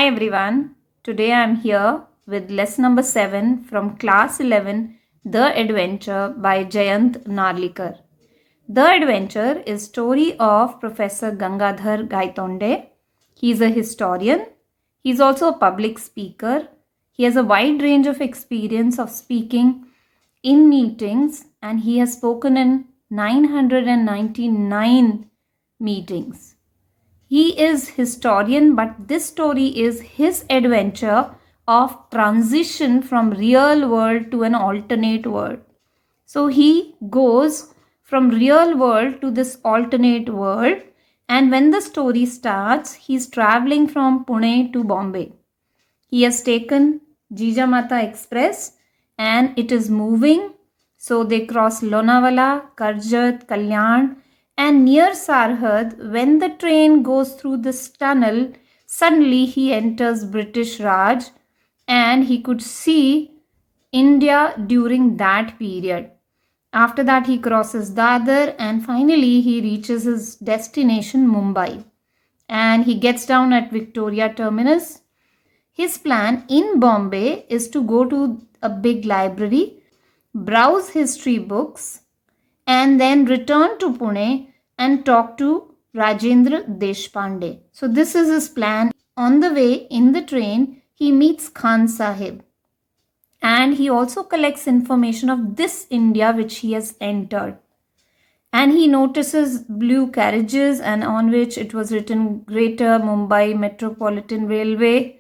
Hi everyone, today I am here with lesson number 7 from class 11, The Adventure by Jayant Narlikar. The Adventure is story of Professor Gangadhar Gaitonde. He is a historian. He is also a public speaker. He has a wide range of experience of speaking in meetings and he has spoken in 999 meetings. He is historian, but this story is his adventure of transition from real world to an alternate world. So he goes from real world to this alternate world, and when the story starts, he's traveling from Pune to Bombay. He has taken Jijamata Express and it is moving. So they cross Lonavala, Karjat, Kalyan, and near Sarhad, when the train goes through this tunnel, suddenly he enters British Raj and he could see India during that period. After that, he crosses Dadar and finally he reaches his destination, Mumbai. And he gets down at Victoria Terminus. His plan in Bombay is to go to a big library, browse history books, and then return to Pune and talk to Rajendra Deshpande. So this is his plan. On the way in the train, he meets Khan Sahib. And he also collects information of this India which he has entered. And he notices blue carriages and on which it was written Greater Mumbai Metropolitan Railway.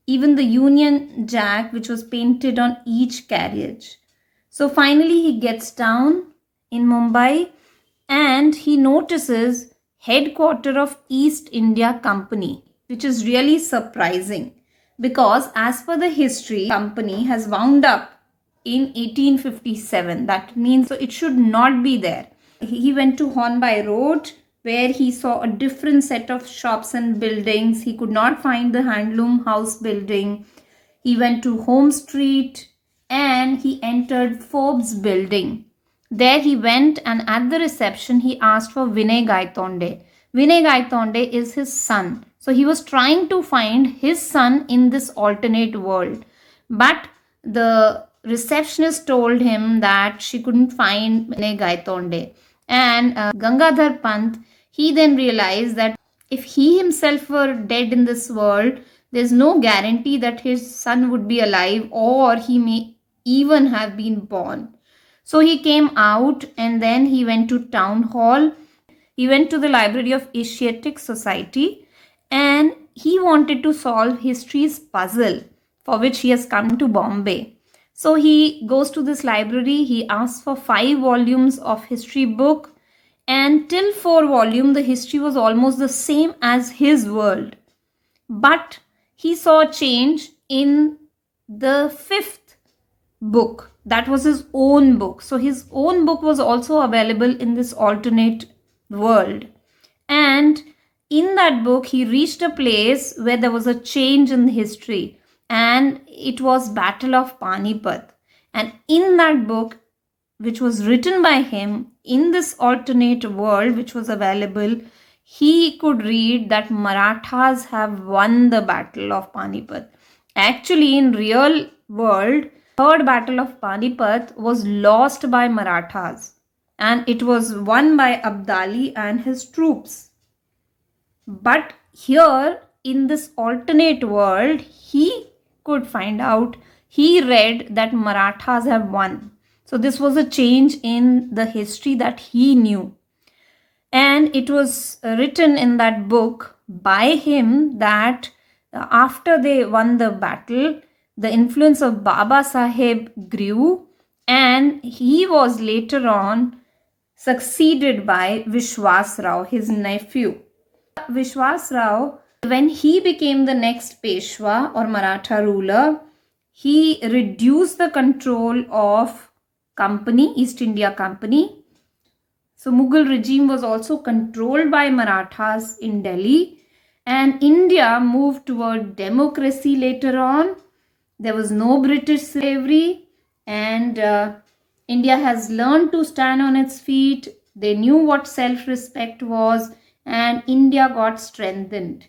Even the Union Jack which was painted on each carriage. So finally he gets down in Mumbai and he notices headquarter of East India Company, which is really surprising because as per the history, company has wound up in 1857. That means it should not be there. He went to Hornbill Road where he saw a different set of shops and buildings. He could not find the handloom house building. He went to Home Street and he entered Forbes building. There he went and at the reception he asked for Vinay Gaitonde. Vinay Gaitonde is his son. So he was trying to find his son in this alternate world. But the receptionist told him that she couldn't find Vinay Gaitonde. And Gangadhar Pant, he then realized that if he himself were dead in this world, there's no guarantee that his son would be alive or he may even have been born. So he came out and then he went to town hall. He went to the Library of Asiatic Society and he wanted to solve history's puzzle for which he has come to Bombay. So he goes to this library. He asks for 5 volumes of history book and till 4 volume the history was almost the same as his world. But he saw a change in the 5th book. That was his own book. So his own book was also available in this alternate world. And in that book, he reached a place where there was a change in history. And it was Battle of Panipat. And in that book, which was written by him, in this alternate world which was available, he could read that Marathas have won the Battle of Panipat. Actually, in real world, third Battle of Panipat was lost by Marathas and it was won by Abdali and his troops. But here in this alternate world, he could find out, he read that Marathas have won. So this was a change in the history that he knew. And it was written in that book by him that after they won the battle, the influence of Baba Sahib grew and he was later on succeeded by Vishwas Rao, his nephew. Vishwas Rao, when he became the next Peshwa or Maratha ruler, he reduced the control of company, East India Company. So Mughal regime was also controlled by Marathas in Delhi and India moved toward democracy later on. There was no British slavery and India has learned to stand on its feet. They knew what self-respect was and India got strengthened.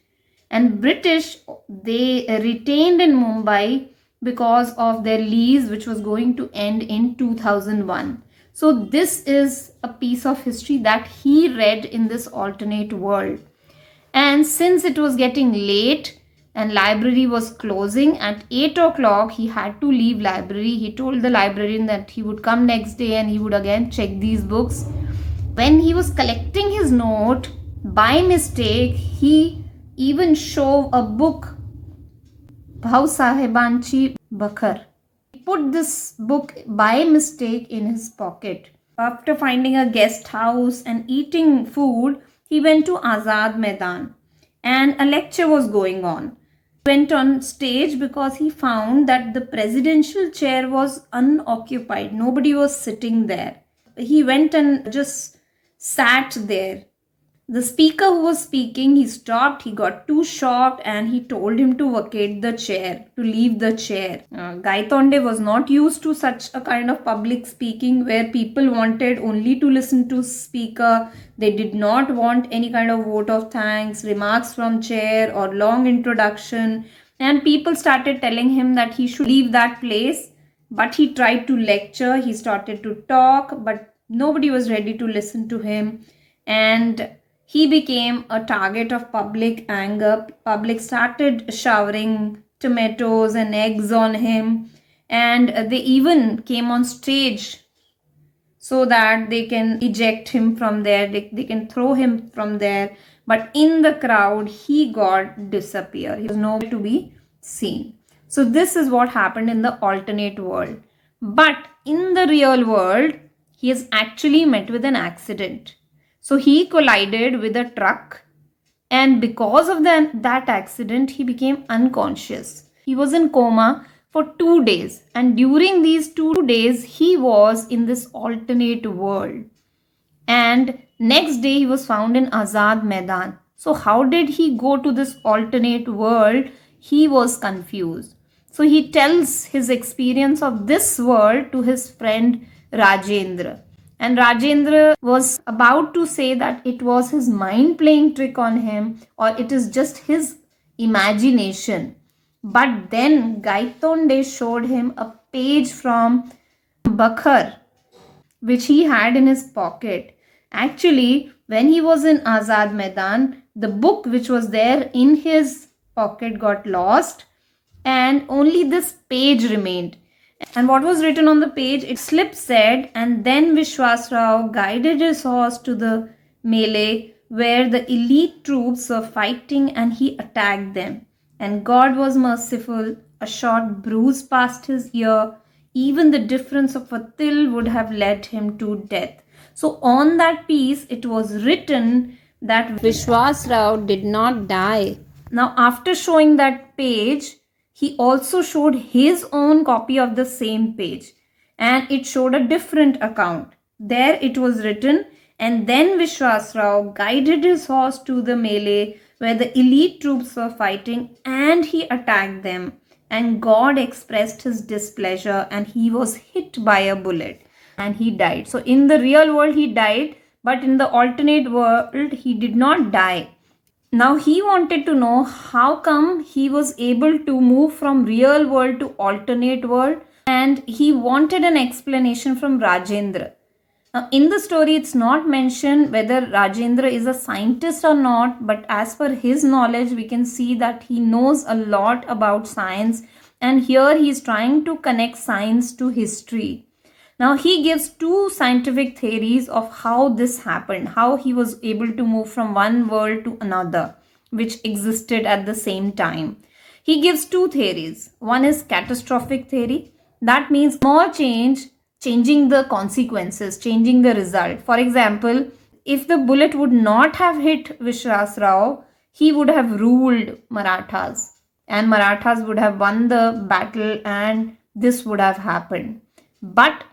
And British, they retained in Mumbai because of their lease, which was going to end in 2001. So this is a piece of history that he read in this alternate world. And since it was getting late and library was closing at 8 o'clock, he had to leave library. He told the librarian that he would come next day and he would again check these books. When he was collecting his note, by mistake, he even shoved a book, Bhau Sahebanchi Bakhar. He put this book by mistake in his pocket. After finding a guest house and eating food, he went to Azad Maidan and a lecture was going on. He went on stage because he found that the presidential chair was unoccupied. Nobody was sitting there. He went and just sat there. The speaker who was speaking, he stopped, he got too shocked and he told him to vacate the chair, to leave the chair. Gaitonde was not used to such a kind of public speaking where people wanted only to listen to speaker. They did not want any kind of vote of thanks, remarks from chair or long introduction. And people started telling him that he should leave that place. But he tried to lecture, he started to talk, but nobody was ready to listen to him. And he became a target of public anger. Public started showering tomatoes and eggs on him, and they even came on stage so that they can eject him from there, they can throw him from there. But in the crowd, he got disappeared. He was nowhere to be seen. So this is what happened in the alternate world. But in the real world, he has actually met with an accident. So he collided with a truck, and because of that accident, he became unconscious. He was in coma for 2 days, and during these 2 days, he was in this alternate world. And next day, he was found in Azad Maidan. So how did he go to this alternate world? He was confused. So he tells his experience of this world to his friend Rajendra. And Rajendra was about to say that it was his mind playing trick on him or it is just his imagination. But then Gaitonde showed him a page from Bakhar, which he had in his pocket. Actually, when he was in Azad Maidan, the book which was there in his pocket got lost and only this page remained. And what was written on the page? It slip said, and then Vishwas Rao guided his horse to the melee where the elite troops were fighting and he attacked them. And God was merciful. A short bruise passed his ear. Even the difference of a till would have led him to death. So on that piece, it was written that Vishwas Rao did not die. Now after showing that page, he also showed his own copy of the same page and it showed a different account. There it was written, and then Vishwas Rao guided his horse to the melee where the elite troops were fighting and he attacked them. And God expressed his displeasure and he was hit by a bullet and he died. So in the real world he died, but in the alternate world he did not die. Now he wanted to know how come he was able to move from real world to alternate world, and he wanted an explanation from Rajendra. Now in the story it's not mentioned whether Rajendra is a scientist or not, but as per his knowledge we can see that he knows a lot about science, and here he is trying to connect science to history. Now he gives two scientific theories of how this happened, how he was able to move from one world to another, which existed at the same time. He gives two theories. One is catastrophic theory. That means small change, changing the consequences, changing the result. For example, if the bullet would not have hit Vishwas Rao, he would have ruled Marathas. And Marathas would have won the battle and this would have happened. But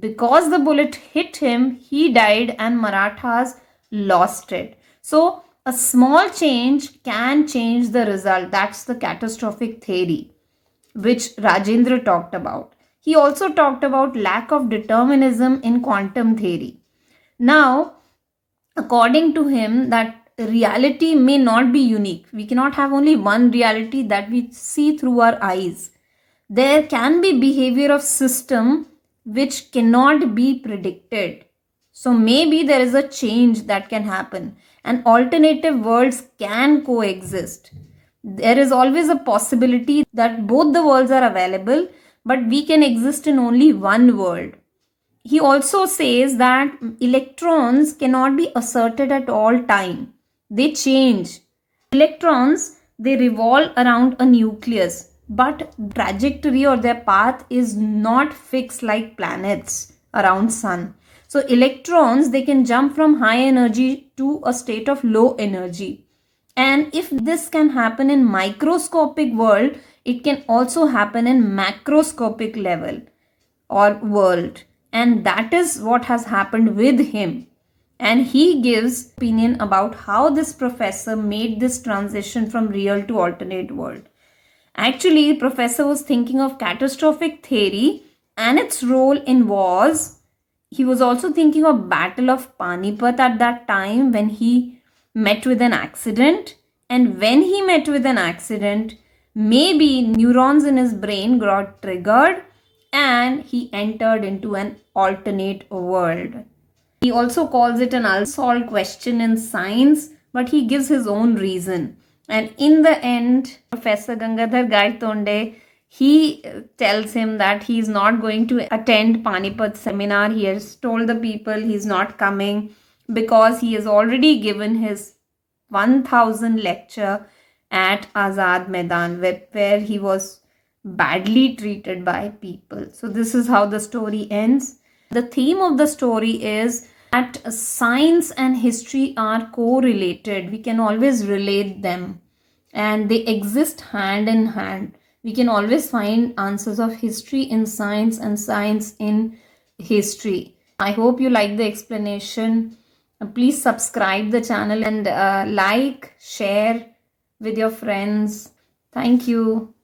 because the bullet hit him, he died and Marathas lost it. So a small change can change the result. That's the catastrophic theory, which Rajendra talked about. He also talked about lack of determinism in quantum theory. Now, according to him, that reality may not be unique. We cannot have only one reality that we see through our eyes. There can be behavior of system which cannot be predicted. So maybe there is a change that can happen and alternative worlds can coexist. There is always a possibility that both the worlds are available, but we can exist in only one world. He also says that electrons cannot be asserted at all time. They change. Electrons, they revolve around a nucleus, but trajectory or their path is not fixed like planets around sun. So electrons, they can jump from high energy to a state of low energy. And if this can happen in microscopic world, it can also happen in macroscopic level or world. And that is what has happened with him. And he gives opinion about how this professor made this transition from real to alternate world. Actually, professor was thinking of catastrophic theory and its role in wars. He was also thinking of Battle of Panipat at that time when he met with an accident. And when he met with an accident, maybe neurons in his brain got triggered and he entered into an alternate world. He also calls it an unsolved question in science, but he gives his own reason. And in the end, Professor Gangadhar Gaitonde, he tells him that he is not going to attend Panipat seminar. He has told the people he is not coming because he has already given his 1000 lecture at Azad Maidan, where he was badly treated by people. So this is how the story ends. The theme of the story is that science and history are correlated. We can always relate them and they exist hand in hand. We can always find answers of history in science and science in history. I hope you like the explanation. Please subscribe the channel and like, share with your friends. Thank you.